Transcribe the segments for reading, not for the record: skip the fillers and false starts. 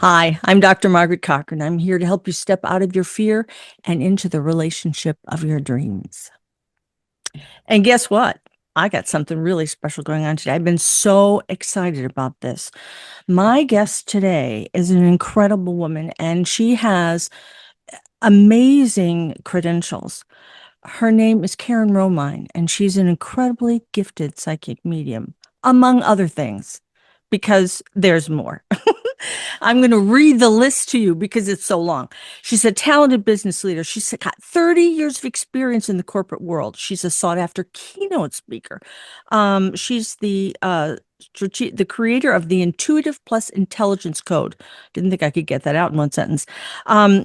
Hi, I'm Dr. Margaret Cochran. I'm here to help you step out of your fear and into the relationship of your dreams. And guess what? I got something really special going on today. I've been so excited about this. My guest today is an incredible woman, and she has amazing credentials. Her name is Karen Romine, and she's an incredibly gifted psychic medium, among other things, because there's more. I'm going to read the list to you because it's so long. She's a talented business leader. She's got 30 years of experience in the corporate world. She's a sought after keynote speaker. She's the creator of the Intuitive Plus Intelligence Code. Didn't think I could get that out in one sentence.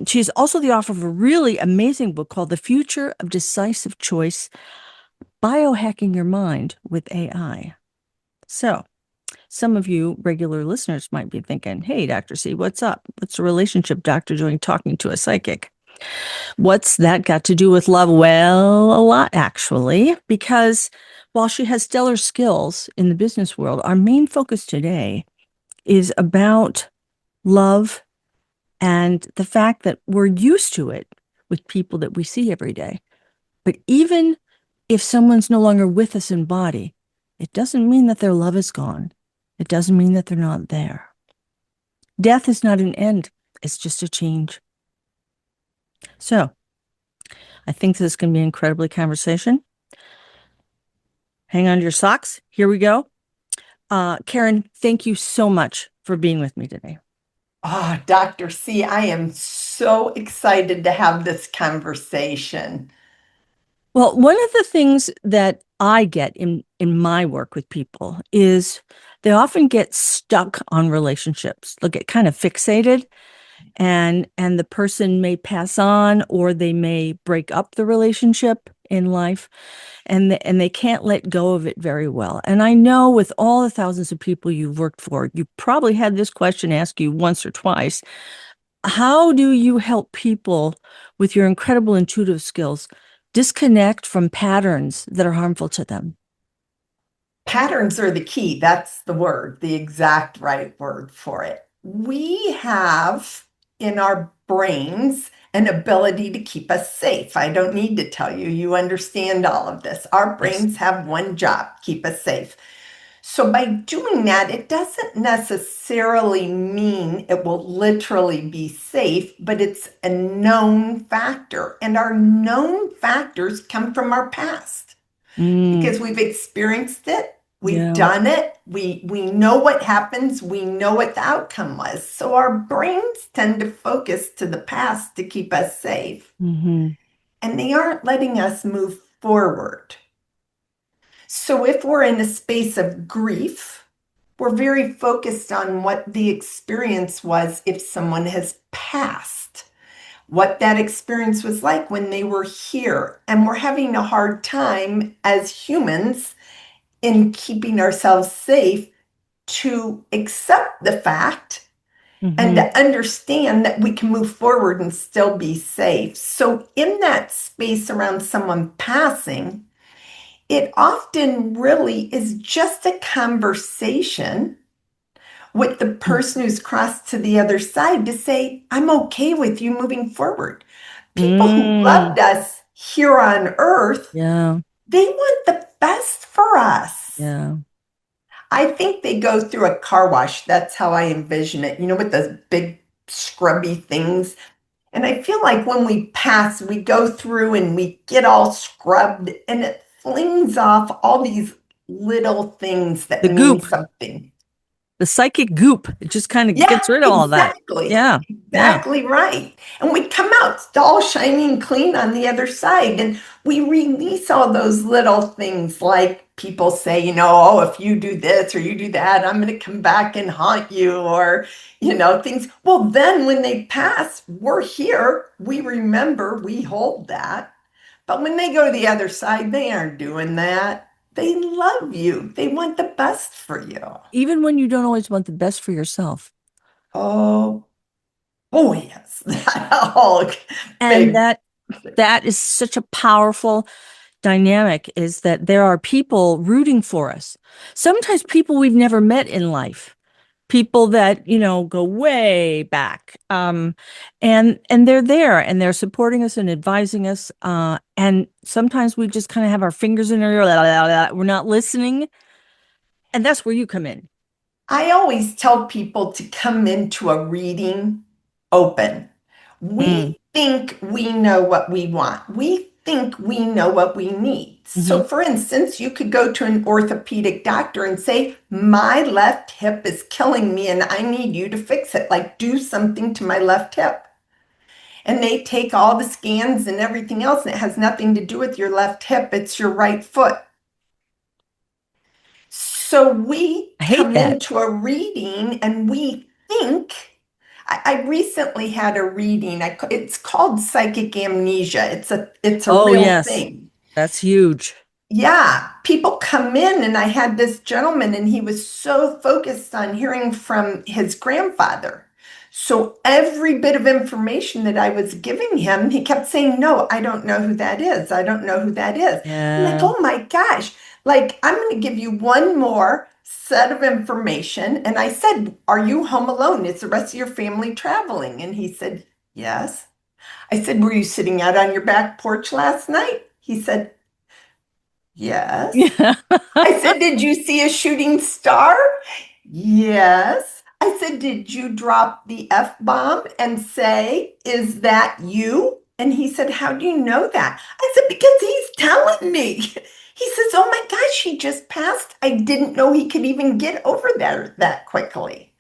She's also the author of a really amazing book called The Future of Decisive Choice, Biohacking Your Mind with AI. So, some of you regular listeners might be thinking, hey, Dr. C, what's up? What's a relationship doctor doing talking to a psychic? What's that got to do with love? Well, a lot, actually, because while she has stellar skills in the business world, our main focus today is about love and the fact that we're used to it with people that we see every day. But even if someone's no longer with us in body, it doesn't mean that their love is gone. It doesn't mean that they're not there. Death is not an end. It's just a change. So I think this is going to be an incredibly conversation. Hang on to your socks. Here we go. Karen, thank you so much for being with me today. Dr. C, I am so excited to have this conversation. Well, one of the things that I get in my work with people is they often get stuck on relationships. They'll get kind of fixated and the person may pass on or they may break up the relationship in life and they can't let go of it very well. And I know with all the thousands of people you've worked for, you probably had this question asked you once or twice. How do you help people with your incredible intuitive skills disconnect from patterns that are harmful to them? Patterns are the key. That's the word, the exact right word for it. We have in our brains an ability to keep us safe. I don't need to tell you, you understand all of this. Our Yes. brains have one job, keep us safe. So by doing that, it doesn't necessarily mean it will literally be safe, but it's a known factor. And our known factors come from our past Mm, because we've experienced it, we've yeah. done it, we know what happens, we know what the outcome was. So our brains tend to focus to the past to keep us safe, Mm-hmm. and they aren't letting us move forward. So if we're in a space of grief, we're very focused on what the experience was if someone has passed, what that experience was like when they were here. And we're having a hard time as humans in keeping ourselves safe to accept the fact and Mm-hmm. to understand that we can move forward and still be safe. So, in that space around someone passing, it often really is just a conversation with the person who's crossed to the other side to say, I'm okay with you moving forward. People who Mm, loved us here on earth, yeah. they want the best for us. Yeah. I think they go through a car wash. That's how I envision it, with those big scrubby things. And I feel like when we pass, we go through and we get all scrubbed and it flings off all these little things that The mean goop, something. the psychic goop, it just kind of Yeah, gets rid of all that. exactly. Yeah. Yeah. Exactly right. And we come out all shiny and clean on the other side. And we release all those little things like people say, oh, if you do this or you do that, I'm going to come back and haunt you or, things. Well, then when they pass, we're here. We remember, we hold that. But when they go to the other side, they aren't doing that. They love you. They want the best for you. Even when you don't always want the best for yourself. Oh, oh yes, that whole And big. that is such a powerful dynamic is that there are people rooting for us. Sometimes people we've never met in life, people that, go way back. And they're there and they're supporting us and advising us. And sometimes we just kind of have our fingers in our ear, we're not listening. And that's where you come in. I always tell people to come into a reading open. Mm, We think we know what we want. We think we know what we need. hmm. So, for instance, you could go to an orthopedic doctor and say, my left hip is killing me and I need you to fix it. Like, do something to my left hip. And they take all the scans and everything else, and it has nothing to do with your left hip, it's your right foot. So we I hate come that. into a reading and we think. I recently had a reading. It's called psychic amnesia. It's a Oh, real yes. thing. That's huge. Yeah, people come in, and I had this gentleman, and he was so focused on hearing from his grandfather. So every bit of information that I was giving him, he kept saying, no, I don't know who that is. I don't know who that is. I'm like, Yeah. oh my gosh. Like, I'm going to give you one more set of information. And I said, are you home alone? Is the rest of your family traveling? And he said, yes. I said, were you sitting out on your back porch last night? He said, yes. Yeah. I said, did you see a shooting star? Yes. I said, did you drop the F bomb and say, is that you? And he said, how do you know that? I said, because he's telling me. He says, oh my gosh, he just passed. I didn't know he could even get over there that quickly.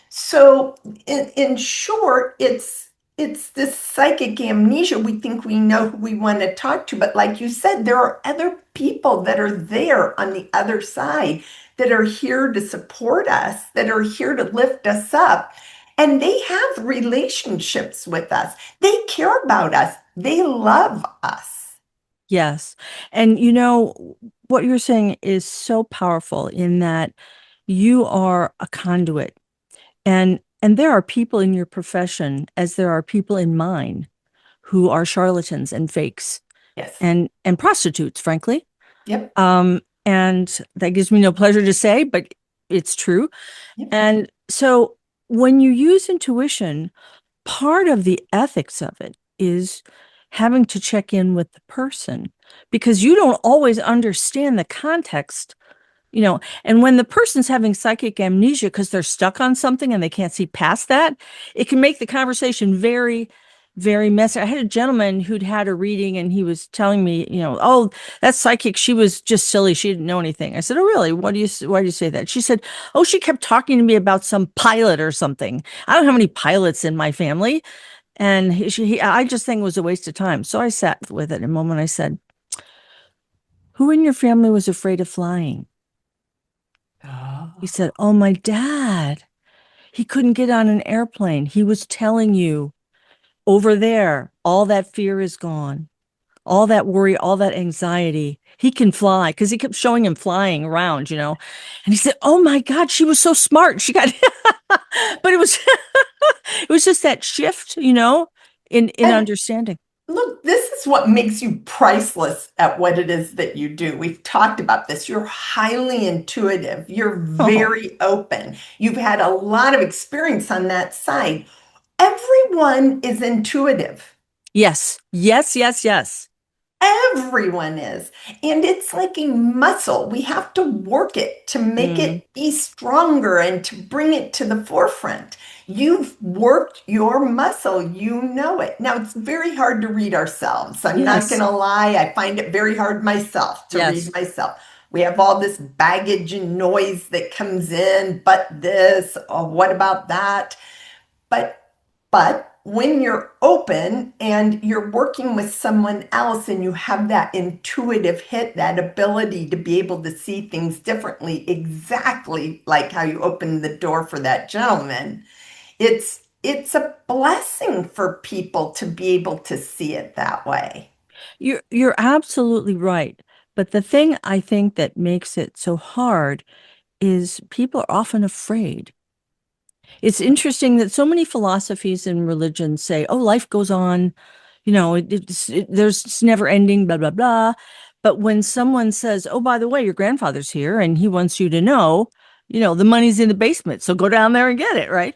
So in short, it's this psychic amnesia. We think we know who we want to talk to, but like you said, there are other people that are there on the other side that are here to support us, that are here to lift us up. And they have relationships with us. They care about us. They love us. Yes. And what you're saying is so powerful in that you are a conduit. And there are people in your profession, as there are people in mine, who are charlatans and fakes Yes. and prostitutes, frankly. Yep. And that gives me no pleasure to say, but it's true. Yep. And so when you use intuition, part of the ethics of it is having to check in with the person because you don't always understand the context, and when the person's having psychic amnesia because they're stuck on something and they can't see past that, it can make the conversation very, very messy. I had a gentleman who'd had a reading and he was telling me, oh, that's psychic. She was just silly. She didn't know anything. I said, oh, really? Why do you say that? She said, oh, she kept talking to me about some pilot or something. I don't have any pilots in my family. And I just think it was a waste of time. So I sat with it a moment. I said, who in your family was afraid of flying? He Oh. said, oh, my dad. He couldn't get on an airplane. He was telling you over there, all that fear is gone, all that worry, all that anxiety. He can fly because he kept showing him flying around. And he said, oh my God, she was so smart. She got, but it was, it was just that shift, in And understanding. look, this is what makes you priceless at what it is that you do. We've talked about this. You're highly intuitive. You're Oh, very open. You've had a lot of experience on that side. Everyone is intuitive. yes, yes, yes, yes. Everyone is. And it's like a muscle. We have to work it to make Mm, it be stronger and to bring it to the forefront. You've worked your muscle, you know it. Now, it's very hard to read ourselves. I'm not going yes, to lie. I find it very hard myself to read yes. myself. We have all this baggage and noise that comes in, but this, oh, what about that? But when you're open and you're working with someone else and you have that intuitive hit, that ability to be able to see things differently, exactly like how you opened the door for that gentleman, it's a blessing for people to be able to see it that way. You're absolutely right. But the thing I think that makes it so hard is people are often afraid. It's interesting that so many philosophies and religions say, "Oh, life goes on, it's never ending, blah blah blah." But when someone says, "Oh, by the way, your grandfather's here and he wants you to know," the money's in the basement, so go down there and get it, right?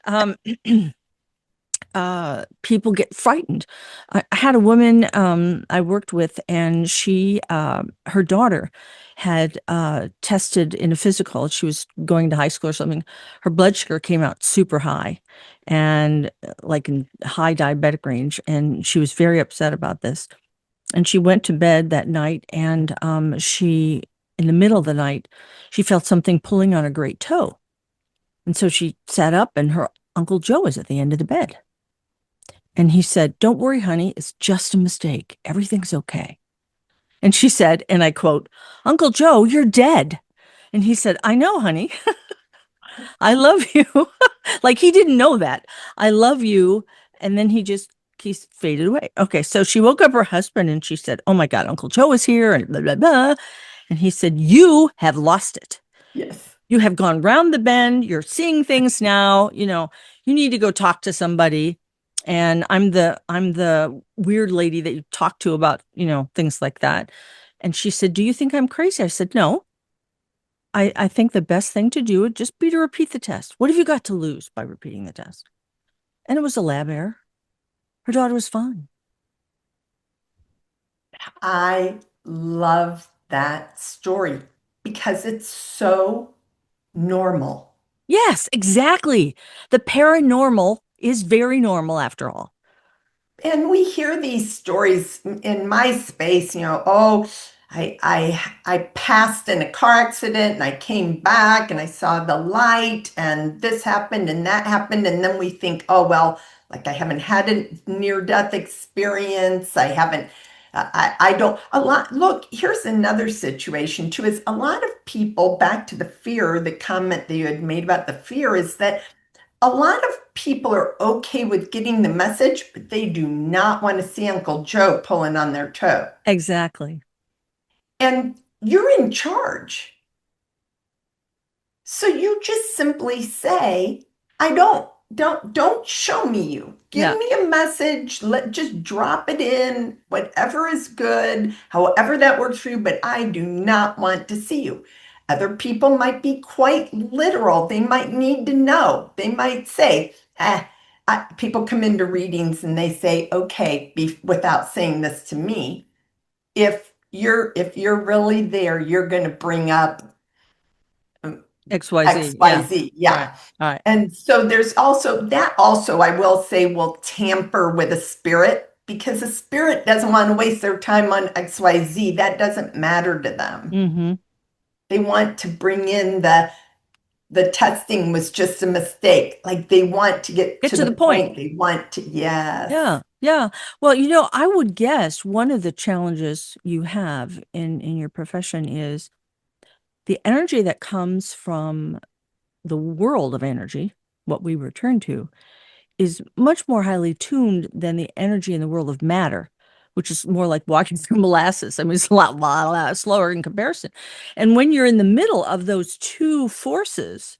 Um, People get frightened. I had a woman I worked with, and her daughter had tested in a physical. She was going to high school or something. Her blood sugar came out super high, and like in high diabetic range, and she was very upset about this. And she went to bed that night, and in the middle of the night, she felt something pulling on her great toe. And so she sat up, and her Uncle Joe was at the end of the bed. And he said, "Don't worry, honey, it's just a mistake. Everything's okay." And she said, and I quote, "Uncle Joe, you're dead." And he said, "I know, honey. I love you." Like he didn't know that. "I love you." And then he's faded away. Okay. So she woke up her husband and she said, "Oh my God, Uncle Joe is here," and blah, blah, blah. And he said, "You have lost it. Yes. You have gone round the bend. You're seeing things now. You need to go talk to somebody. And I'm the weird lady that you talk to about, things like that." And she said, "Do you think I'm crazy?" I said, "No. I think the best thing to do would just be to repeat the test. What have you got to lose by repeating the test?" And it was a lab error. Her daughter was fine. I love that story because it's so normal. Yes, exactly. The paranormal is very normal after all. And we hear these stories in my space, oh, I passed in a car accident and I came back and I saw the light and this happened and that happened. And then we think, oh, well, like I haven't had a near-death experience. I don't, a lot. Look, here's another situation too, is a lot of people, back to the fear, the comment that you had made about the fear is that a lot of people are okay with getting the message, but they do not want to see Uncle Joe pulling on their toe. Exactly. And you're in charge. So you just simply say, don't show me you. Give Yeah, me a message. Just drop it in, whatever is good, however that works for you, but I do not want to see you. Other people might be quite literal. They might need to know. They might say, people come into readings and they say, okay, without saying this to me, if you're really there, you're going to bring up um, XYZ. Yeah. XYZ. Right. Yeah. All right. And so there's also that also I will say will tamper with a spirit because a spirit doesn't want to waste their time on XYZ. That doesn't matter to them. Mm-hmm. They want to bring in the testing was just a mistake. Like they want to get Get to to the the point. point. They want to, yes. Yeah, yeah. Well, I would guess one of the challenges you have in your profession is the energy that comes from the world of energy, what we return to, is much more highly tuned than the energy in the world of matter, which is more like walking through molasses. I mean, it's a lot slower in comparison. And when you're in the middle of those two forces,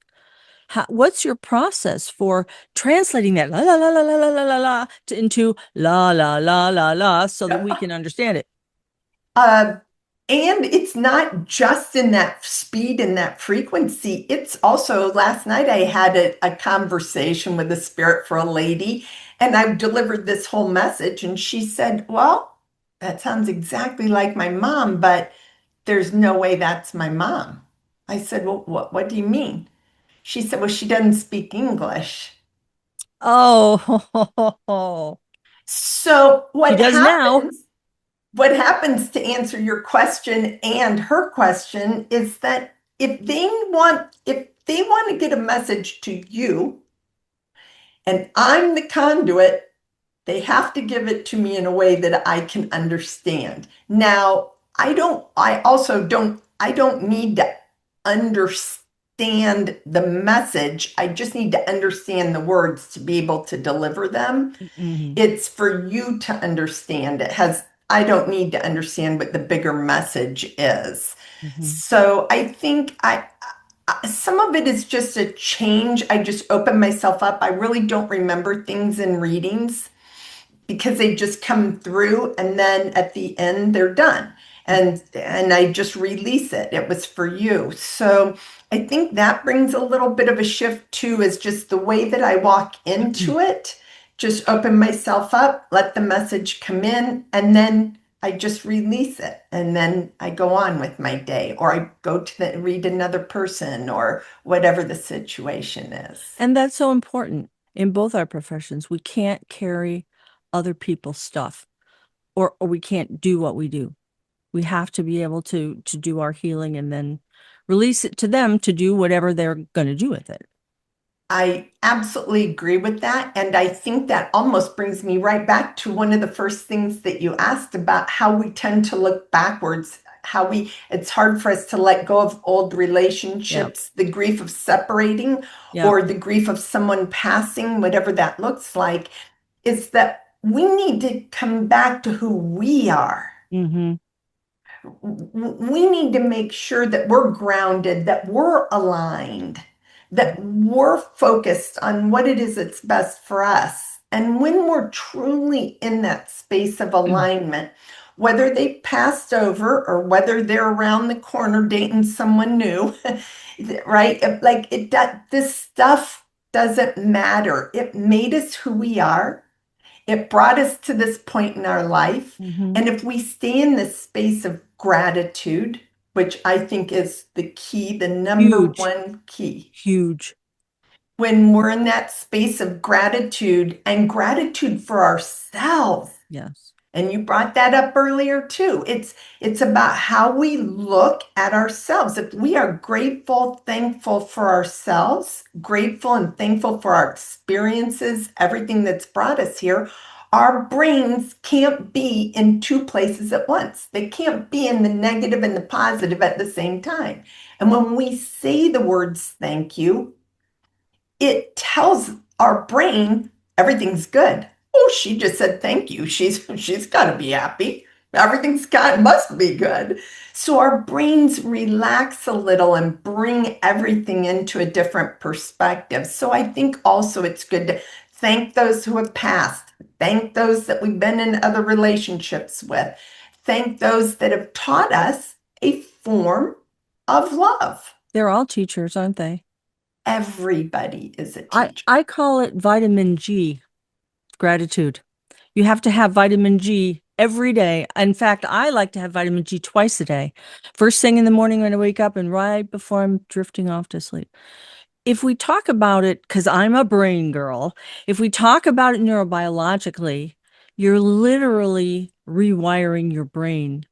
what's your process for translating that la la la la la la la la la into la la la la la so that we can understand it? Uh, and it's not just in that speed and that frequency. It's also, last night I had a conversation with the spirit for a lady, and I delivered this whole message, and she said, well, that sounds exactly like my mom, but there's no way that's my mom. I said, well, what do you mean? She said, well, she doesn't speak English. Oh, So she does now. what happens to answer your question and her question is that if they want to get a message to you and I'm the conduit, they have to give it to me in a way that I can understand. Now, I don't need to understand the message. I just need to understand the words to be able to deliver them. Hmm. It's for you to understand. I don't need to understand what the bigger message is. Hmm. So I think some of it is just a change. I just open myself up. I really don't remember things in readings because they just come through and then at the end they're done. and I just release it. It was for you. So I think that brings a little bit of a shift too, is just the way that I walk into it. Just open myself up, let the message come in, and then I just release it. And then I go on with my day, or I go to read another person, or whatever the situation is. And that's so important in both our professions. We can't carry other people's stuff, or we can't do what we do. We have to be able to do our healing and then release it to them to do whatever they're going to do with it. I absolutely agree with that. And I think that almost brings me right back to one of the first things that you asked about, how we tend to look backwards, it's hard for us to let go of old Yeah. relationships, the grief of separating Yeah. or the grief of someone passing, whatever that looks like, is that we need to come back to who we are. Mm-hmm. We need to make sure that we're grounded, that we're aligned, that we're focused on what it is that's best for us. And when we're truly in that space of alignment, whether they passed over or whether they're around the corner dating someone new, right? Like this stuff doesn't matter. It made us who we are. It brought us to this point in our life. Mm-hmm. And if we stay in this space of gratitude, which I think is the key, the number Huge, one key, huge. when we're in that space of gratitude and gratitude for ourselves, Yes. and you brought that up earlier too. It's about how we look at ourselves. If we are grateful, thankful for ourselves, grateful and thankful for our experiences, everything that's brought us here, our brains can't be in two places at once. They can't be in the negative and the positive at the same time. And when we say the words thank you, it tells our brain everything's good. Oh, she just said thank you. She's got to be happy. Everything's got must be good. So our brains relax a little and bring everything into a different perspective. So I think also it's good to thank those who have passed, thank those that we've been in other relationships with, thank those that have taught us a form of love. They're all teachers, aren't they? Everybody is a I teacher. I call it vitamin G, gratitude. You have to have vitamin G every day. In fact, I like to have vitamin G twice a day. First thing in the morning when I wake up and right before I'm drifting off to sleep. If we talk about it, because I'm a brain girl, if we talk about it neurobiologically, you're literally rewiring your brain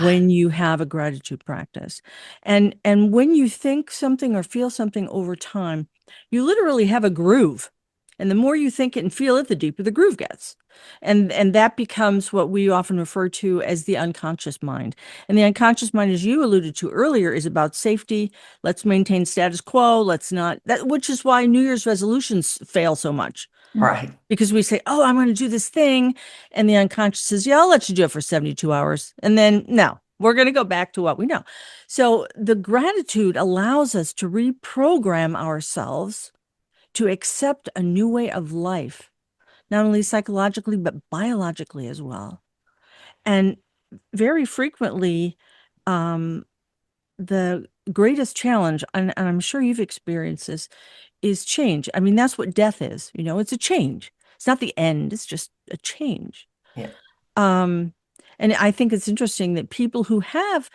when you have a gratitude practice. And when you think something or feel something over time, you literally have a groove. And the more you think it and feel it, the deeper the groove gets. And that becomes what we often refer to as the unconscious mind. And the unconscious mind, as you alluded to earlier, is about safety. Let's maintain status quo. Let's not that, which is why New Year's resolutions fail so much. Right. Because we say, oh, I'm going to do this thing. And the unconscious says, yeah, I'll let you do it for 72 hours. And then, no, we're going to go back to what we know. So the gratitude allows us to reprogram ourselves to accept a new way of life, not only psychologically, but biologically as well. And very frequently, um, the greatest challenge, and I'm sure you've experienced this, is change. I mean, that's what death is. It's a change. It's not the end, it's just a change. Yeah. Um, and I think it's interesting that people who have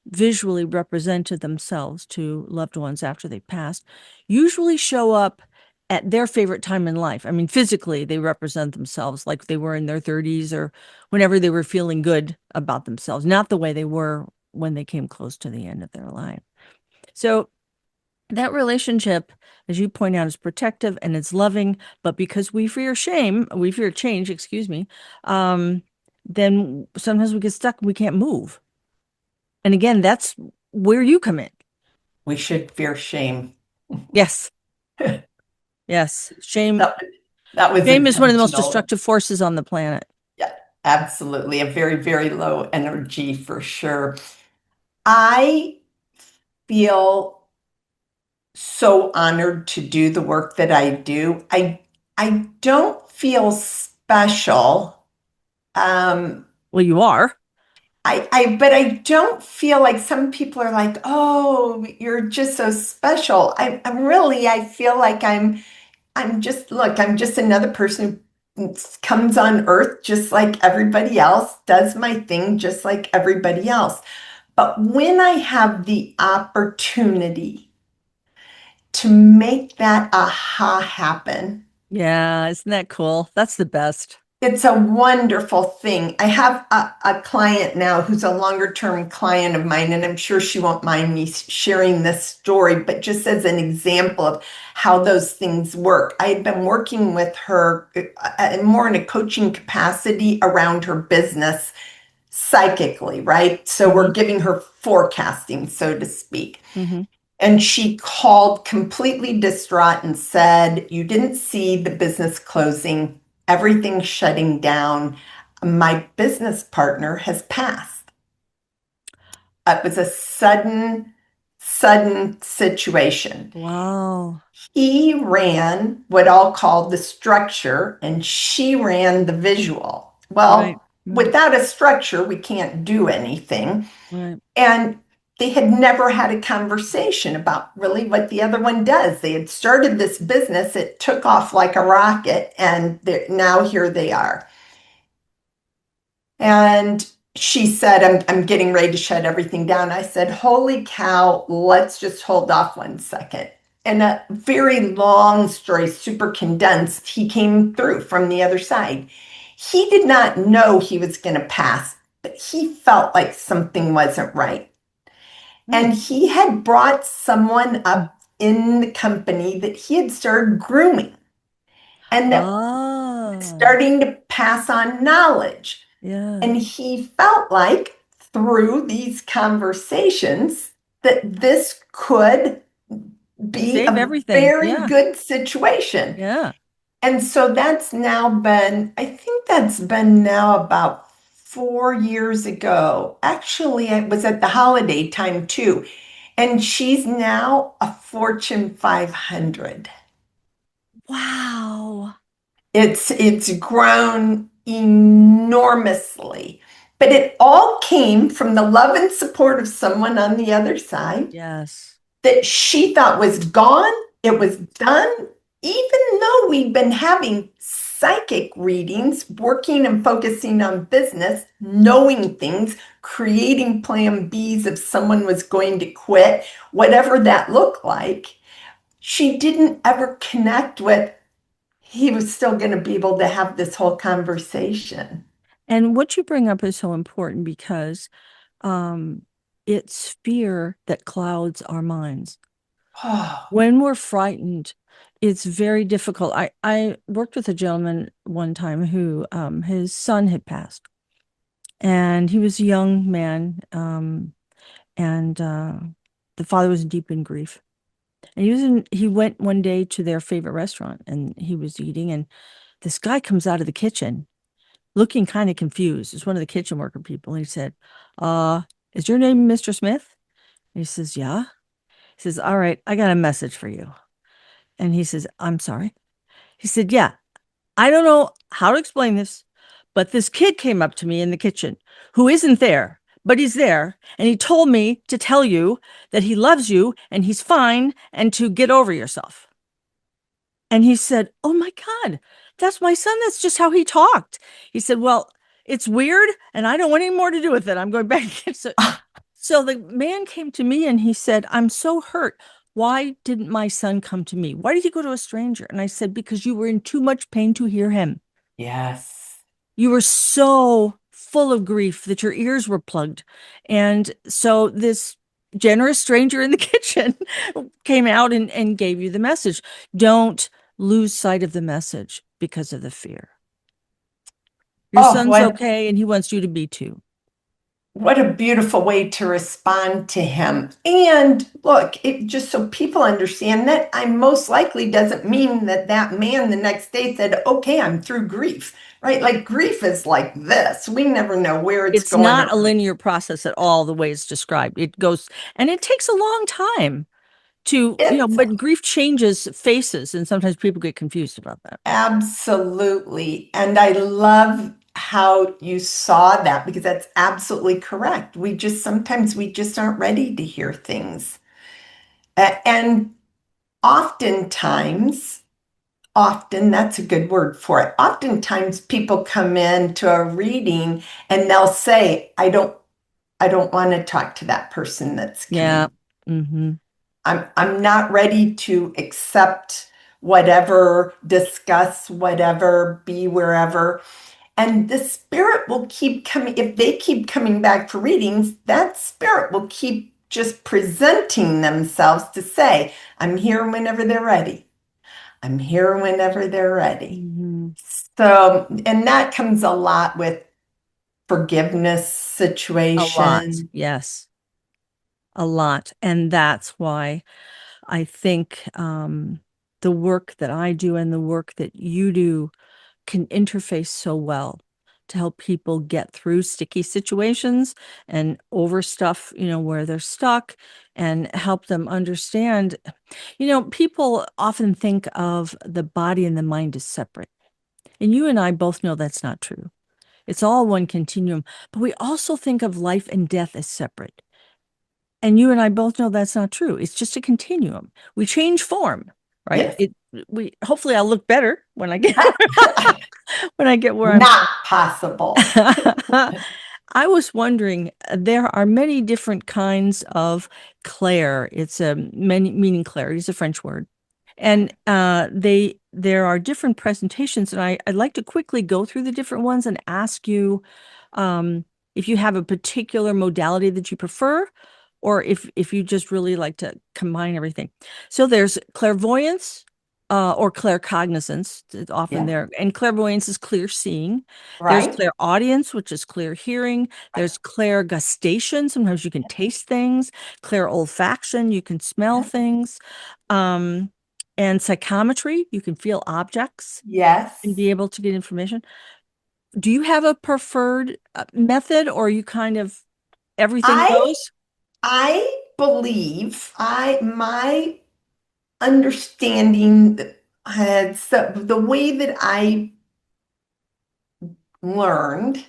visually represented themselves to loved ones after they passed usually show up at their favorite time in life. I mean, physically, they represent themselves like they were in their 30s or whenever they were feeling good about themselves, not the way they were when they came close to the end of their life. So that relationship, as you point out, is protective and it's loving, but because we fear change, excuse me, then sometimes we get stuck and we can't move. And again, that's where you come in. We should fear shame. Yes, yes. Shame, That, that was shame is one of the most intentional. destructive forces on the planet. Yeah, absolutely. A very, very low energy for sure. I feel so honored to do the work that I do. I don't feel special. Um, Well, you are. but I don't feel like some people are like, oh, you're just so special. I feel like I'm just another person who comes on earth just like everybody else, does my thing just like everybody else. But when I have the opportunity to make that aha happen, Yeah, isn't that cool? That's the best. it's a wonderful thing. I have a client now who's a longer term client of mine, and I'm sure she won't mind me sharing this story, but just as an example of how those things work. I had been working with her more in a coaching capacity around her business psychically, right? So we're Hmm. giving her forecasting, so to speak. Hmm. And she called completely distraught and said, you didn't see the business closing, everything shutting down. My business partner has passed. It was a sudden situation. Wow. He ran what I'll call the structure, and she ran the visual. Right, Well, right, without a structure, we can't do anything. right. And they had never had a conversation about really what the other one does. They had started this business, it took off like a rocket, and now here they are. And she said, I'm getting ready to shut everything down. I said, holy cow, let's just hold off 1 second. And a very long story, super condensed, he came through from the other side. He did not know he was going to pass, but he felt like something wasn't right. Hmm. And he had brought someone up in the company that he had started grooming and that Ah, starting to pass on knowledge. yeah. And he felt like through these conversations that this could be Save a everything. very Yeah, good situation. yeah. And so that's now been, I think that's been now about 4 years ago. Actually, it was at the holiday time too. And she's now a Fortune 500. Wow. It's grown enormously. But it all came from the love and support of someone on the other side Yes. that she thought was gone. It was done, even though we've been having psychic readings, working and focusing on business, knowing things, creating plan Bs if someone was going to quit, whatever that looked like. She didn't ever connect with, he was still going to be able to have this whole conversation. And what you bring up is so important because um, it's fear that clouds our minds. Oh, When we're frightened, it's very difficult. I worked with a gentleman one time who his son had passed, and he was a young man, and the father was deep in grief. And he went one day to their favorite restaurant, and he was eating, and this guy comes out of the kitchen looking kind of confused. It's one of the kitchen worker people. He said, uh, is your name Mr. Smith? And he says, yeah. He says, all right, I got a message for you. And he says, I'm sorry. He said, yeah, I don't know how to explain this, but this kid came up to me in the kitchen who isn't there, but he's there. And he told me to tell you that he loves you and he's fine and to get over yourself. And he said, oh my God, that's my son. That's just how he talked. He said, well, it's weird and I don't want any more to do with it. I'm going back. So the man came to me and he said, I'm so hurt. Why didn't my son come to me? Why did he go to a stranger? And I said, because you were in too much pain to hear him. yes. You were so full of grief that your ears were plugged. And so this generous stranger in the kitchen came out and gave you the message. Don't lose sight of the message because of the fear. Your Oh, son's okay and he wants you to be too. what a beautiful way to respond to him. And look, it just so people understand that I most likely doesn't mean that that man the next day said, okay, I'm through grief, right? Like grief is like this. We never know where it's It's going. not a linear process at all, the way it's described. It goes, and it takes a long time to, It's but grief changes faces, and sometimes people get confused about that. absolutely. And I love how you saw that because that's absolutely correct. Sometimes we just aren't ready to hear things. And oftentimes, often that's a good word for it. Oftentimes people come into a reading and they'll say, I don't want to talk to that person that's Yeah. coming. Mm-hmm. I'm not ready to accept whatever, discuss whatever, be wherever. And the spirit will keep coming. If they keep coming back for readings, that spirit will keep just presenting themselves to say, I'm here whenever they're ready. I'm here whenever they're ready. Mm-hmm. So, and that comes a lot with forgiveness A lot. situation. Yes. A lot. And that's why I think the work that I do and the work that you do can interface so well to help people get through sticky situations and over stuff, where they're stuck and help them understand. People often think of the body and the mind as separate. And you and I both know that's not true. It's all one continuum, but we also think of life and death as separate. And you and I both know that's not true. It's just a continuum. We change form, right? Yes. We hopefully I'll look better when I get when I get where I'm Not possible. going. I was wondering, there are many different kinds of clair. It's a many meaning clarity is a French word. And there are different presentations, and I'd like to quickly go through the different ones and ask you um, if you have a particular modality that you prefer, or if you just really like to combine everything. So there's clairvoyance, or claircognizance, it's often Yeah. there, and clairvoyance is clear seeing. There's Right? clairaudience, which is clear hearing. There's clairgustation. Sometimes you can taste things. Clairolfaction, you can smell things. Um, and psychometry, you can feel objects and Yes. be able to get information. Do you have a preferred method, or you kind of everything I goes? I believe I my understanding had so the way that I learned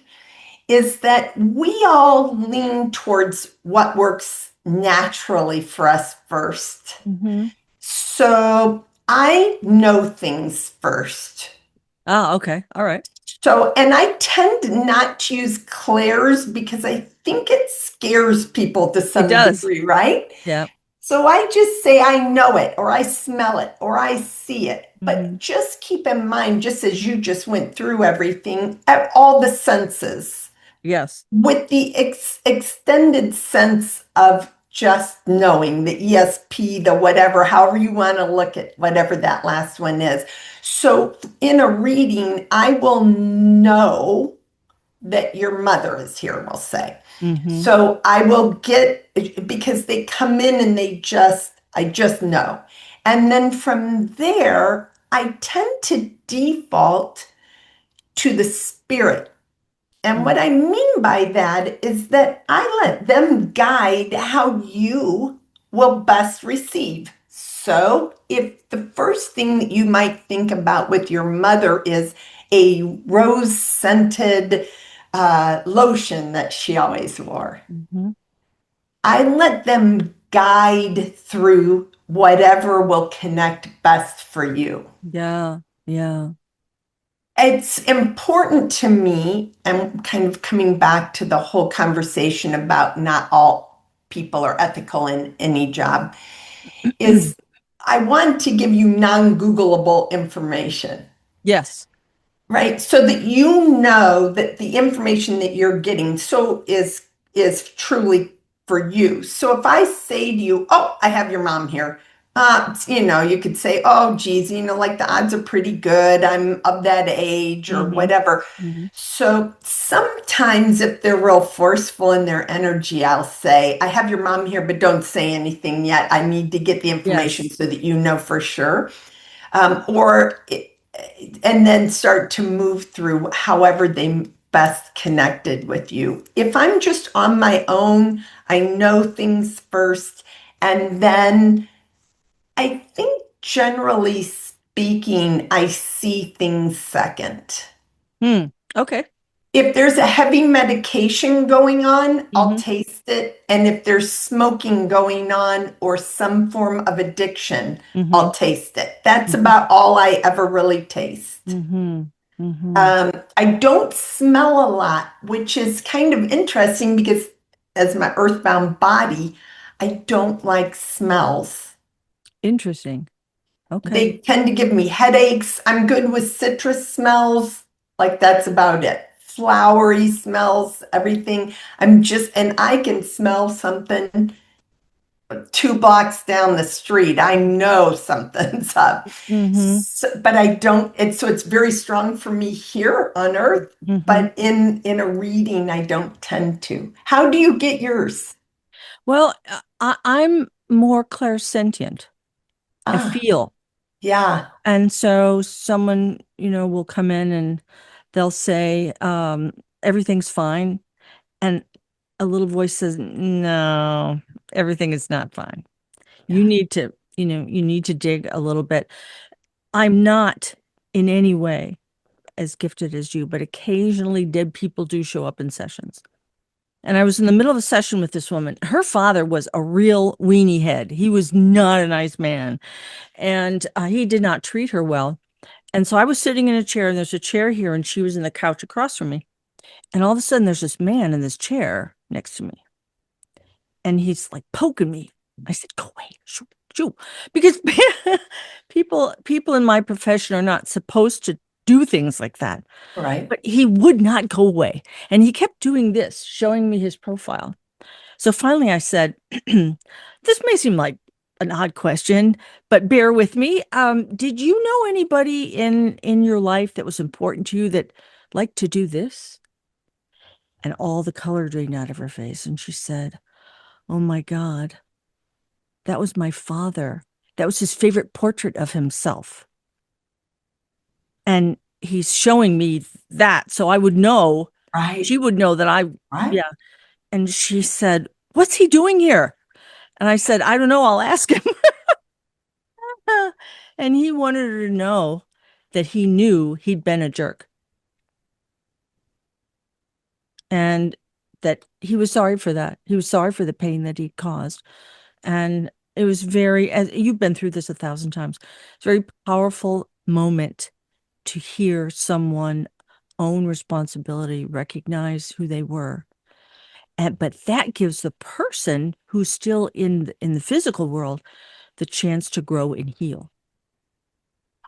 is that we all lean towards what works naturally for us first. Hmm. So I know things first. Ah, okay. All right. So, and I tend not to use clairs because I think it scares people to It some does. degree, right? Yeah. So I just say I know it, or I smell it, or I see it. But Hmm. just keep in mind, just as you just went through everything, at all the senses, Yes. with the extended sense of just knowing the ESP, the whatever, however you want to look at whatever that last one is. So in a reading, I will know that your mother is here, we'll say. Hmm. So I will get, because they come in and I just know. And then from there, I tend to default to the spirit. And what I mean by that is that I let them guide how you will best receive. So, if the first thing that you might think about with your mother is a rose scented lotion that she always wore, Hmm. I let them guide through whatever will connect best for you. Yeah. Yeah. It's important to me, and kind of coming back to the whole conversation about not all people are ethical in any job, is I want to give you non-Googleable information. Yes. Right. So that you know that the information that you're getting is truly for you. So if I say to you, "Oh, I have your mom here," you could say, "Oh, geez, like the odds are pretty good. I'm of that age or Hmm. whatever." Hmm. So sometimes if they're real forceful in their energy, I'll say, "I have your mom here, but don't say anything yet. I need to get the information Yes. so that you know for sure." Or and then start to move through however they best connected with you. If I'm just on my own, I know things first, and then I think generally speaking, I see things second. Hmm. Okay. If there's a heavy medication going on, I'll Hmm. taste it. And if there's smoking going on or some form of addiction, Hmm. I'll taste it. That's Hmm. about all I ever really taste. Hmm. Hmm. I don't smell a lot, which is kind of interesting because as my earthbound body, I don't like smells. Interesting. Okay. They tend to give me headaches. I'm good with citrus smells. Like that's about it. Flowery smells, everything. And I can smell something 2 blocks down the street. I know something's up. Hmm. But I don't, so it's very strong for me here on Earth, Hmm. but in a reading, I don't tend to. How do you get yours? Well, I'm more clairsentient. I Ah, feel. yeah, And so someone, will come in and they'll say, everything's fine. And a little voice says, no, everything is not fine. You yeah. need to, you need to dig a little bit. I'm not in any way as gifted as you, but occasionally dead people do show up in sessions. And I was in the middle of a session with this woman. Her father was a real weenie head. He was not a nice man, and he did not treat her well. And so I was sitting in a chair, and there's a chair here, and she was in the couch across from me. And all of a sudden, there's this man in this chair next to me, and he's like poking me. I said, "Go away, shoo, shoo," because people in my profession are not supposed to do things like that. Right. But he would not go away, and he kept doing this, showing me his profile. So finally, I said, "This may seem like an odd question, but bear with me. Did you know anybody in your life that was important to you that liked to do this?" And all the color drained out of her face, and she said, "Oh my God, that was my father. That was his favorite portrait of himself, and he's showing me that, so I would know. She Right. would know that I, Right. yeah." And she said, "What's he doing here?" And I said, "I don't know. I'll ask him." And he wanted her to know that he knew he'd been a jerk and that he was sorry for that. He was sorry for the pain that he caused. And it was very, as you've been through this 1,000 times, it's a very powerful moment to hear someone own responsibility, recognize who they were. But that gives the person who's still in the physical world the chance to grow and heal.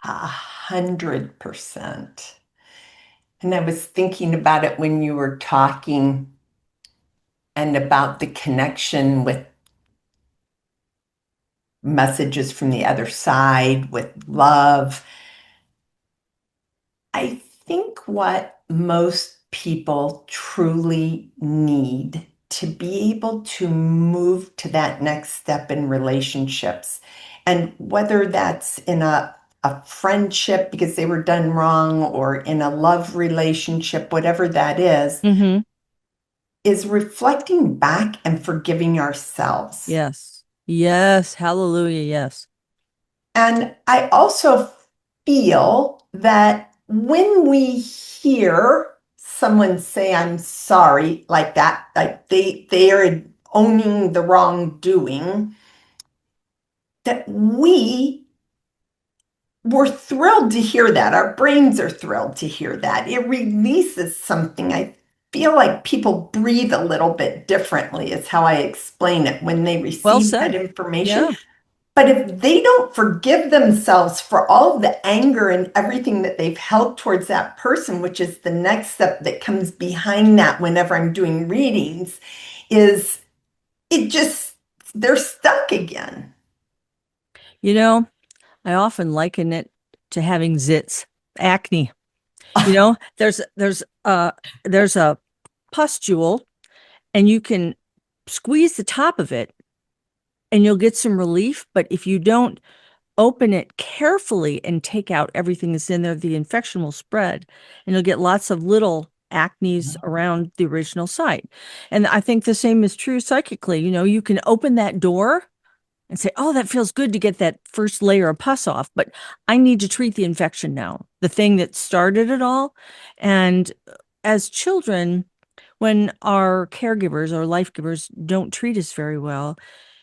100%. And I was thinking about it when you were talking and about the connection with messages from the other side, with love. I think what most people truly need to be able to move to that next step in relationships, and whether that's in a friendship because they were done wrong or in a love relationship, whatever that Hmm. is reflecting back and forgiving ourselves. Yes. Yes. Hallelujah. Yes. And I also feel that when we hear someone say, I'm sorry, like that, like they are owning the wrongdoing, that we're thrilled to hear that. Our brains are thrilled to hear that. It releases something. I feel like people breathe a little bit differently, is how I explain it when they Well receive that said. information. Yeah. But if they don't forgive themselves for all of the anger and everything that they've held towards that person, which is the next step that comes behind that whenever I'm doing readings, is it just, they're stuck again. You know, I often liken it to having zits, acne. You know, there's a pustule and you can squeeze the top of it and you'll get some relief, but if you don't open it carefully and take out everything that's in there, the infection will spread and you'll get lots of little acnes around the original site. And I think the same is true psychically. You can open that door and say, "Oh, that feels good to get that first layer of pus off, but I need to treat the infection now, the thing that started it all." And as children, when our caregivers or life givers don't treat us very well,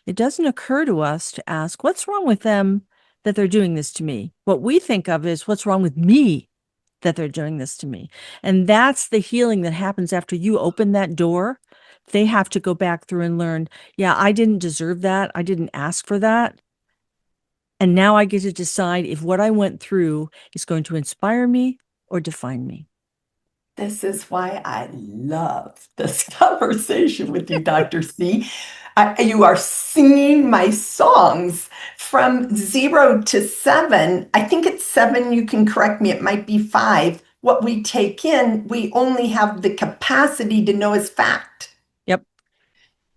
it doesn't occur to us to ask, what's wrong with them that they're doing this to me? What we think of is, what's wrong with me that they're doing this to me? And that's the healing that happens after you open that door. They have to go back through and learn, yeah, I didn't deserve that. I didn't ask for that. And now I get to decide if what I went through is going to inspire me or define me. This is why I love this conversation with you, Dr. C. You are singing my songs from 0 to 7. I think it's 7. You can correct me. It might be 5. What we take in, we only have the capacity to know as fact. Yep.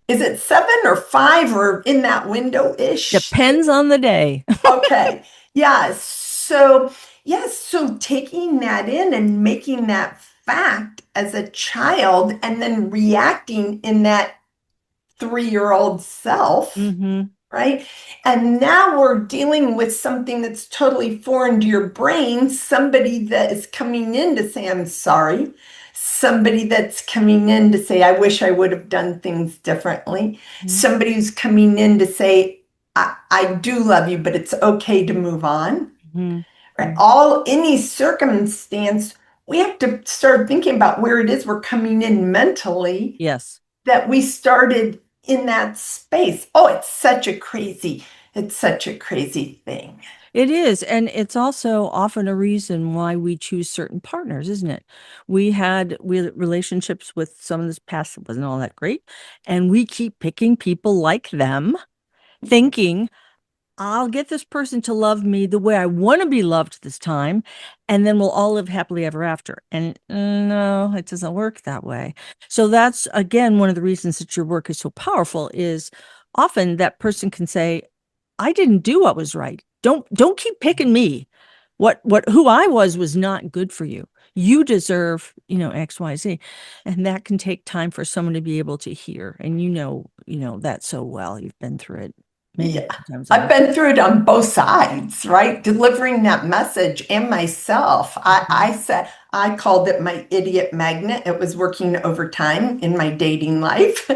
Is it 7 or 5 or in that window-ish? Depends on the day. Okay. Yeah. So, yes. So taking that in and making that fact as a child and then reacting in that 3-year-old self, Mm-hmm. right? And now we're dealing with something that's totally foreign to your brain, somebody that is coming in to say, I'm sorry. Somebody that's coming in to say, I wish I would have done things differently. Somebody who's coming in to say, I do love you, but it's okay to move on. Mm-hmm. Right? All any circumstance, we have to start thinking about where it is we're coming in mentally Yes. that we started in that space. Oh, it's such a crazy thing. It is. And it's also often a reason why we choose certain partners, isn't it? We relationships with some of this past that wasn't all that great. And we keep picking people like them, thinking, I'll get this person to love me the way I want to be loved this time, and then we'll all live happily ever after. And no, it doesn't work that way. So that's again one of the reasons that your work is so powerful is often that person can say, I didn't do what was right. Don't keep picking me. What who I was not good for you. You deserve, XYZ. And that can take time for someone to be able to hear. And that so well. You've been through it many Yeah. times I've over. been through it on both sides, right? Delivering that message and myself. I said, I called it my idiot magnet. It was working overtime in my dating life.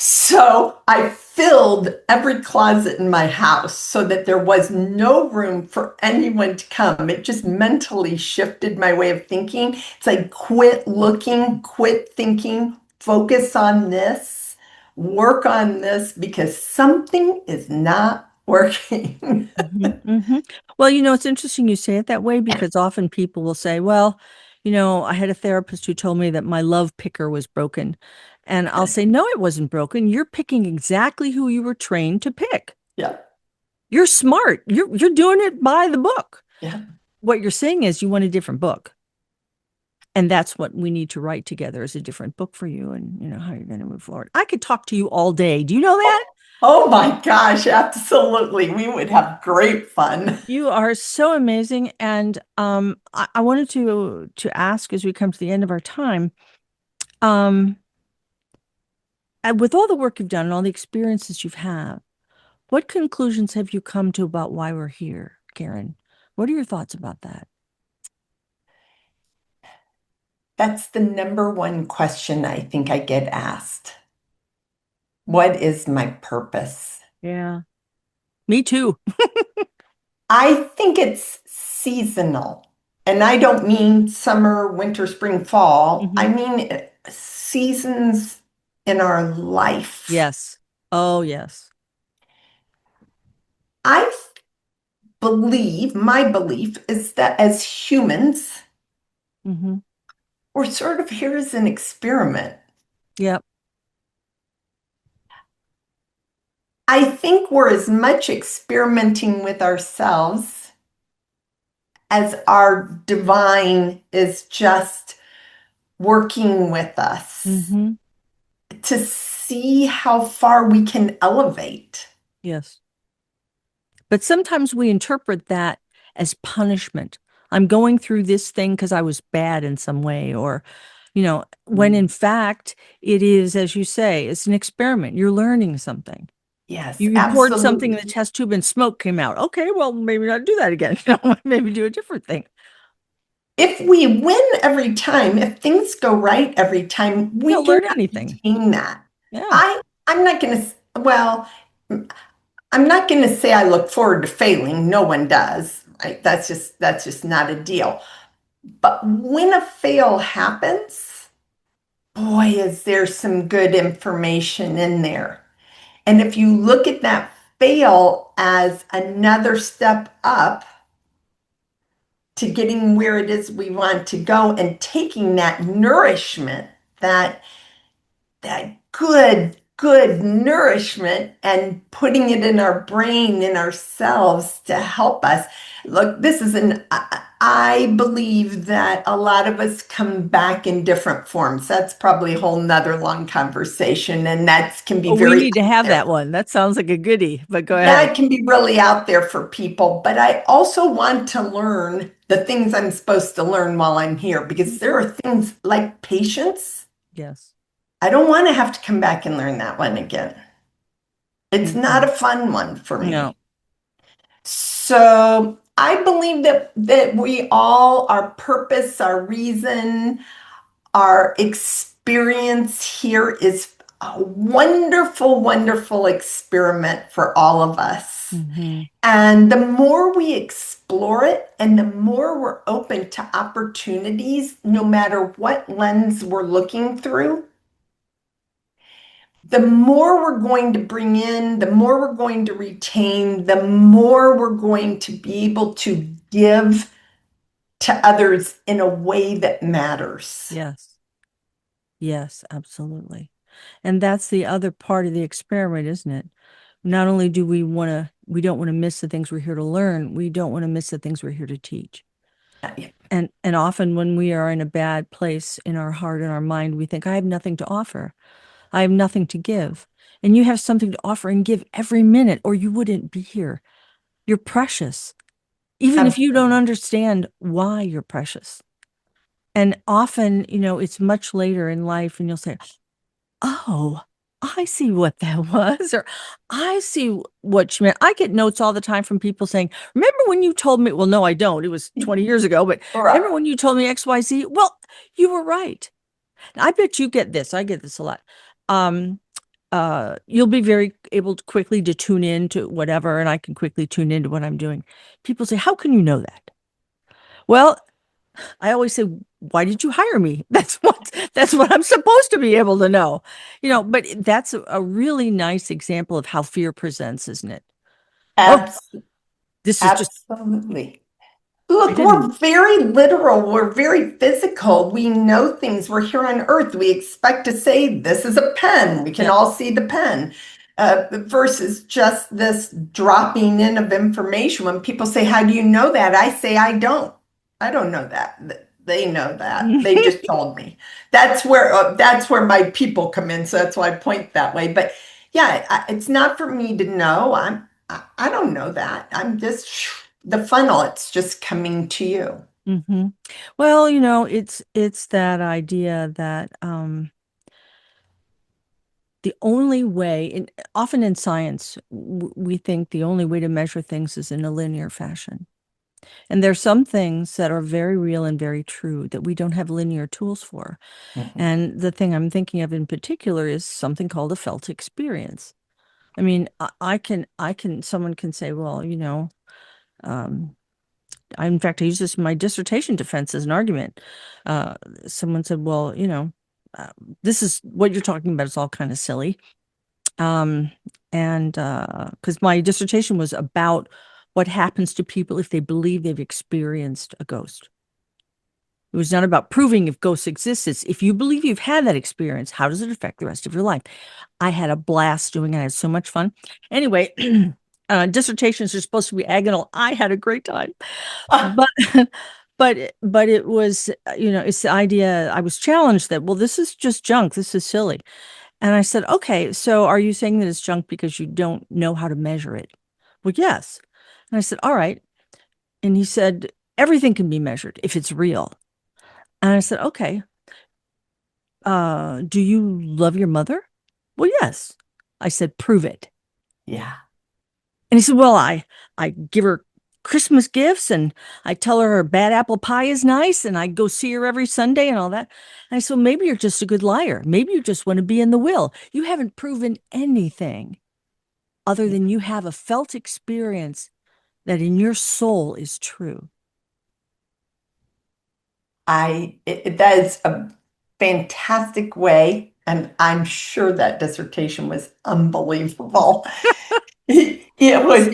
So I filled every closet in my house so that there was no room for anyone to come. It just mentally shifted my way of thinking. It's like quit looking, quit thinking, focus on this, work on this because something is not working. Mhm, mhm. Well, it's interesting you say it that way because often people will say, well, I had a therapist who told me that my love picker was broken. And I'll say, no, it wasn't broken. You're picking exactly who you were trained to pick. Yeah, You're smart. You're doing it by the book. yeah. What you're saying is you want a different book. And that's what we need to write together is a different book for you and how you're going to move forward. I could talk to you all day. Do you know that? Oh my gosh, absolutely. We would have great fun. You are so amazing. And I wanted to ask as we come to the end of our time, um, and with all the work you've done and all the experiences you've had, what conclusions have you come to about why we're here, Karen? What are your thoughts about that? That's the number one question I think I get asked. What is my purpose? Yeah, me too. I think it's seasonal. And I don't mean summer, winter, spring, fall. I Hmm. mean seasons in our life. Yes. Oh, yes. I believe, my belief is that as humans, Hmm. we're sort of here as an experiment. Yep. I think we're as much experimenting with ourselves as our divine is just working with us Hmm. to see how far we can elevate. Yes. But sometimes we interpret that as punishment. I'm going through this thing because I was bad in some way, or, when in fact, it is, as you say, it's an experiment. You're learning something. Yes, You poured something in the absolutely. test tube and smoke came out. Okay, well, maybe not do that again. Maybe do a different thing. if we win every time, if things go right every time, You we don't can learn anything. maintain that. Yeah. I'm not going to, well, I'm not going to say I look forward to failing. No one does. Right? That's just not a deal. But when a fail happens, boy, is there some good information in there. And if you look at that fail as another step up to getting where it is we want to go and taking that nourishment, that good nourishment and putting it in our brain, in ourselves to help us. Look, I believe that a lot of us come back in different forms. That's probably a whole nother long conversation, and that can be Oh, we very need to out have there. that one. That sounds like a goodie, but go Yeah, ahead. it can be really out there for people, but I also want to learn the things I'm supposed to learn while I'm here because there are things like patience. Yes. I don't want to have to come back and learn that one again. It's not Mm-mm. a fun one for No. me. So I believe that we all, our purpose, our reason, our experience here is a wonderful, wonderful experiment for all of us. Hmm. And the more we explore it and the more we're open to opportunities, no matter what lens we're looking through, the more we're going to bring in, the more we're going to retain, the more we're going to be able to give to others in a way that matters. Yes. Yes, absolutely. And that's the other part of the experiment, isn't it? Not only do we don't want to miss the things we're here to learn, we don't want to miss the things we're here to teach. And often when we are in a bad place in our heart and our mind, we think, I have nothing to offer. I have nothing to give. And you have something to offer and give every minute, or you wouldn't be here. You're precious, even if you don't Absolutely. understand why you're precious. And often, it's much later in life, and you'll say, oh, I see what that was, or I see what you meant. I get notes all the time from people saying, remember when you told me, well, no, I don't. It was 20 years ago, but Right. remember when you told me XYZ? Well, you were right. I bet you get this. I get this a lot. Um, you'll be very able to quickly to tune in to whatever, and I can quickly tune into what I'm doing. People say, how can you know that? Well, I always say, why did you hire me? That's what I'm supposed to be able to know. But that's a really nice example of how fear presents, isn't it? Oh, Abs- this is just Absolutely. I Look, we're didn't. very literal. We're very physical. We know things. We're here on Earth. We expect to say, this is a pen. We can Yeah. all see the pen, versus just this dropping in of information. When people say, how do you know that? I say, I don't. I don't know that. They know that. They just told me. That's where my people come in. So that's why I point that way. But yeah, it's not for me to know. I don't know that. I'm just the funnel. It's just coming to you. Hmm. Well, it's that idea that the only way, and often in science, we think the only way to measure things is in a linear fashion. And there's some things that are very real and very true that we don't have linear tools for. Mhm. And the thing I'm thinking of in particular is something called a felt experience. I mean, someone can say, well, um, in fact, I use this in my dissertation defense as an argument. Uh, Someone said, well, uh, this is what you're talking about is all kind of silly. Um, and because my dissertation was about what happens to people if they believe they've experienced a ghost. It was not about proving if ghosts exist. It's if you believe you've had that experience, how does it affect the rest of your life? I had a blast doing it. I had so much fun. Anyway, dissertations are supposed to be agonal. I had a great time, Ah, but but it was it's the idea. I was challenged that well, this is just junk. This is silly, and I said, okay, so are you saying that it's junk because you don't know how to measure it? Well, yes. And I said, all right. And he said, everything can be measured if it's real. And I said, okay, do you love your mother? Well, yes. I said, prove it. yeah. And he said, well, I give her Christmas gifts, and I tell her bad apple pie is nice, and I go see her every Sunday and all that. And I said, well, maybe you're just a good liar. Maybe you just want to be in the will. You haven't proven anything other than you have a felt experience that in your soul is true. That is a fantastic way, and I'm sure that dissertation was unbelievable. It was,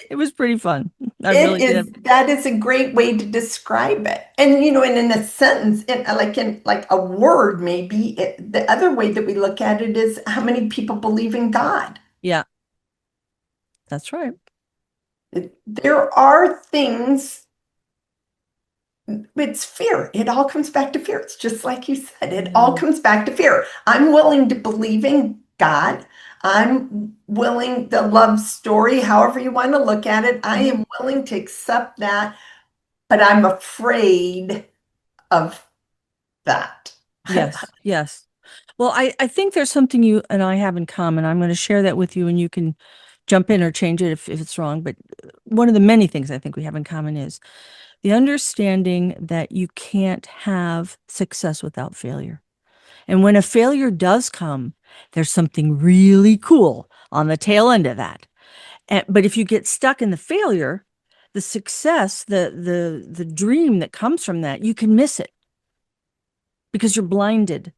It was pretty fun. I it really is, did. that is a great way to describe it. And, and in a sentence, in like a word, maybe the other way that we look at it is how many people believe in God. Yeah, that's right. There are things, it's fear. It all comes back to fear. It's just like you said, it all Yeah. comes back to fear. I'm willing to believe in God. I'm willing the love story, however you want to look at it. I Mhm. am willing to accept that, but I'm afraid of that. Yes, yes. Well, I think there's something you and I have in common. I'm going to share that with you, and you can jump in or change it if it's wrong. But one of the many things I think we have in common is the understanding that you can't have success without failure. And when a failure does come, there's something really cool on the tail end of that. But if you get stuck in the failure, the success, the dream that comes from that, you can miss it because you're blinded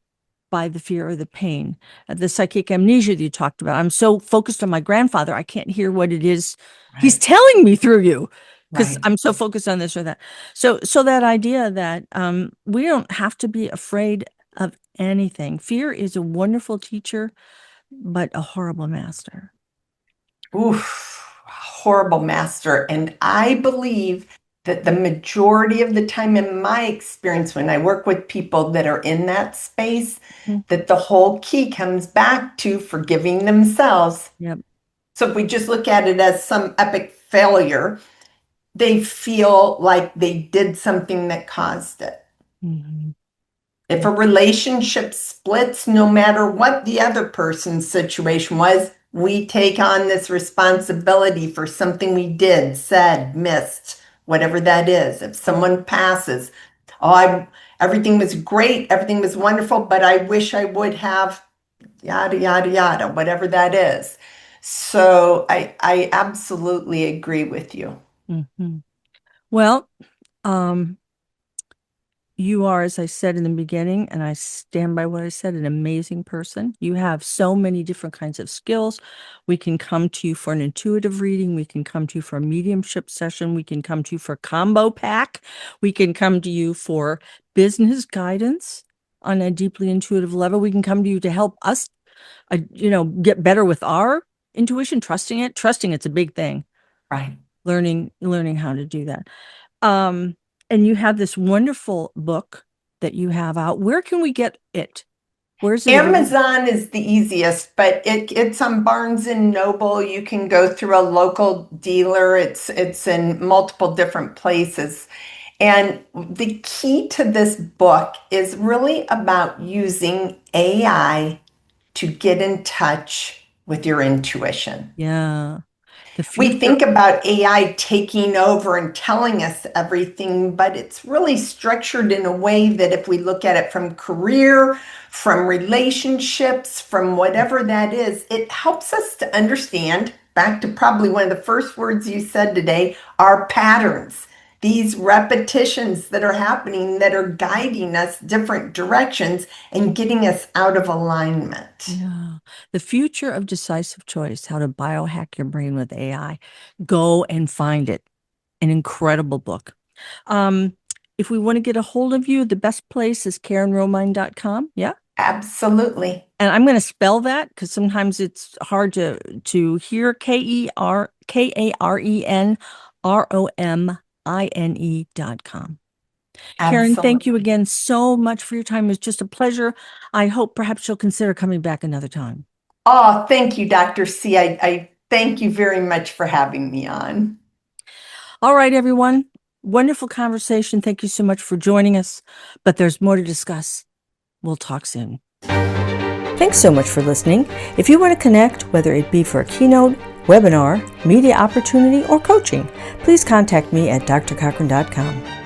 by the fear or the pain. The psychic amnesia that you talked about. I'm so focused on my grandfather, I can't hear what it is he's Right, telling me through you because right. I'm so focused on this or that. So that idea that we don't have to be afraid of anything. Fear is a wonderful teacher, but a horrible master. Oof, horrible master. And I believe that the majority of the time, in my experience, when I work with people that are in that space, Mhm. that the whole key comes back to forgiving themselves. Yep. So if we just look at it as some epic failure, they feel like they did something that caused it. Mhm. If a relationship splits, no matter what the other person's situation was, we take on this responsibility for something we did, said, missed, whatever that is. If Yeah. someone passes, oh, everything was great, everything was wonderful, but I wish I would have yada, yada, yada, whatever that is. So I absolutely agree with you. Mhm. Well, um, you are, as I said in the beginning, and I stand by what I said, an amazing person. You have so many different kinds of skills. We can come to you for an intuitive reading. We can come to you for a mediumship session. We can come to you for a combo pack. We can come to you for business guidance on a deeply intuitive level. We can come to you to help us, get better with our intuition, trusting it. Trusting it's a big thing. Right. Learning how to do that. Um, and you have this wonderful book that you have out. Where can we get it? Where is it available? Amazon is the easiest, but it's on Barnes and Noble. You can go through a local dealer. It's in multiple different places. And the key to this book is really about using AI to get in touch with your intuition. Yeah, the We future. think about AI taking over and telling us everything, but it's really structured in a way that if we look at it from career, from relationships, from whatever that is, it helps us to understand, back to probably one of the first words you said today, our patterns. These repetitions that are happening that are guiding us different directions and getting us out of alignment. Yeah, the future of decisive choice, how to biohack your brain with AI. Go and find it. An incredible book. Um, if we want to get a hold of you, the best place is KarenRomine.com. Yeah. Absolutely. And I'm going to spell that because sometimes it's hard to hear. KarenRomine.com. Karen, thank you Absolutely. again so much for your time. It was just a pleasure. I hope perhaps you'll consider coming back another time. Oh, thank you, Dr. C. I thank you very much for having me on. All right, everyone. Wonderful conversation. Thank you so much for joining us. But there's more to discuss. We'll talk soon. Thanks so much for listening. If you want to connect, whether it be for a keynote, webinar, media opportunity, or coaching, please contact me at drcochran.com.